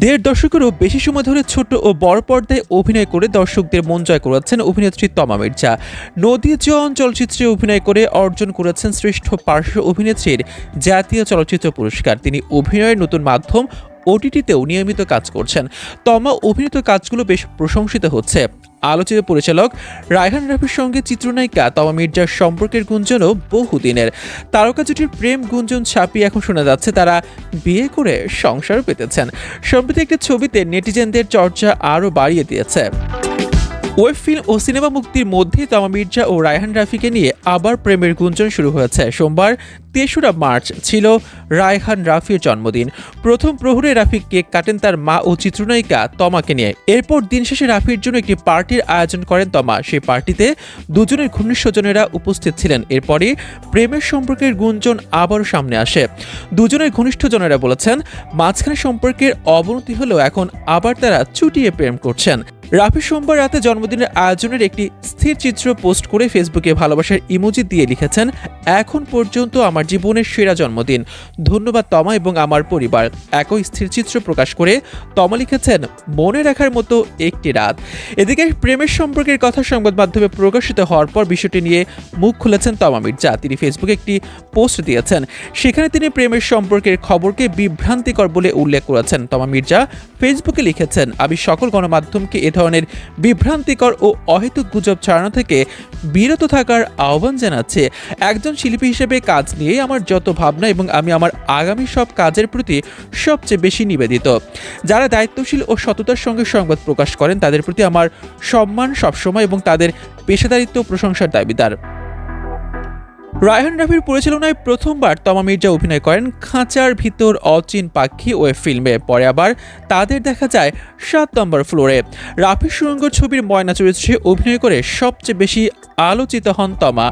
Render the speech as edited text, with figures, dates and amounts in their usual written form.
দেড় দশকেরও বেশি সময় ধরে ছোট ও বড় পর্দায় অভিনয় করে দর্শকদের মন জয় করেছেন অভিনেত্রী তমা মির্জা। নদী জন চলচ্চিত্রে অভিনয় করে অর্জন করেছেন শ্রেষ্ঠ পার্শ্ব অভিনেত্রীর জাতীয় চলচ্চিত্র পুরস্কার। তিনি অভিনয়ের নতুন মাধ্যম ওটিটিতেও নিয়মিত কাজ করছেন। তমা অভিনীত কাজগুলো বেশ প্রশংসিত হচ্ছে। আলোচিত পরিচালক রায়হান রাফির সঙ্গে চিত্রনায়িকা তমা মির্জার সম্পর্কের গুঞ্জনও বহুদিনের। তারকা জুটির প্রেম গুঞ্জন ছাপিয়ে এখন শোনা যাচ্ছে তারা বিয়ে করে সংসার পেতেছেন। সম্প্রতি একটি ছবিতে নেটিজেনদের চর্চা আরও বাড়িয়ে দিয়েছে। ওয়েব ফিল্ম ও সিনেমা মুক্তির মধ্যেই তমা মির্জা ও রায়হান রাফিকে নিয়ে আবার প্রেমের গুঞ্জন শুরু হয়েছে। সোমবার ৩রা মার্চ ছিল রায়হান রাফির জন্মদিন। প্রথম প্রহরে রাফি কেক কাটেন তার মা ও চিত্রনায়িকা তমাকে নিয়ে। এরপর দিন শেষে রাফির জন্য একটি পার্টির আয়োজন করেন তমা। সেই পার্টিতে দুজনের ঘনিষ্ঠ স্বজনেরা উপস্থিত ছিলেন। এরপরই প্রেমের সম্পর্কের গুঞ্জন আবারও সামনে আসে। দুজনের ঘনিষ্ঠ জনেরা বলেছেন, মাঝখানে সম্পর্কের অবনতি হলেও এখন আবার তারা চুটিয়ে প্রেম করছেন। রাফি সোমবার রাতে জন্মদিনের আয়োজনের একটি স্থির চিত্র পোস্ট করে ফেসবুকে ভালোবাসার ইমোজি দিয়ে লিখেছেন, এখন পর্যন্ত আমার জীবনের সেরা জন্মদিন, ধন্যবাদ তমা এবং আমার পরিবার। একই স্থির চিত্র প্রকাশ করে তমা লিখেছেন, মনে রাখার মতো একটি রাত। এদিকে প্রেমের সম্পর্কের কথা সংবাদ মাধ্যমে প্রকাশিত হওয়ার পর বিষয়টি নিয়ে মুখ খুলেছেন তমা মির্জা। তিনি ফেসবুকে একটি পোস্ট দিয়েছেন, সেখানে তিনি প্রেমের সম্পর্কের খবরকে বিভ্রান্তিকর বলে উল্লেখ করেছেন। তমা মির্জা ফেসবুকে লিখেছেন, আমি সকল গণমাধ্যমকে এ ধরনের বিভ্রান্তিকর ও অহেতুক গুজব ছড়ানো থেকে বিরত থাকার আহ্বান জানাচ্ছে। একজন শিল্পী হিসেবে কাজ নিয়ে আমার যত ভাবনা এবং আমি আমার আগামী সব কাজের প্রতি সবচেয়ে বেশি নিবেদিত। যারা দায়িত্বশীল ও সততার সঙ্গে সংবাদ প্রকাশ করেন তাদের প্রতি আমার সম্মান সবসময় এবং তাদের পেশাদারিত্ব প্রশংসার দাবিদার। রায়হান রাফির পরিচালনায় প্রথমবার তমা মির্জা অভিনয় করেন খাঁচার ভিতর অচিন পাখি ওয়েব ফিল্মে। পরে আবার তাদের দেখা যায় ৭ নম্বর ফ্লোরে। রাফির সুরঙ্গ ছবির ময়না চরিত্রে অভিনয় করে সবচেয়ে বেশি আলোচিত হন তমা।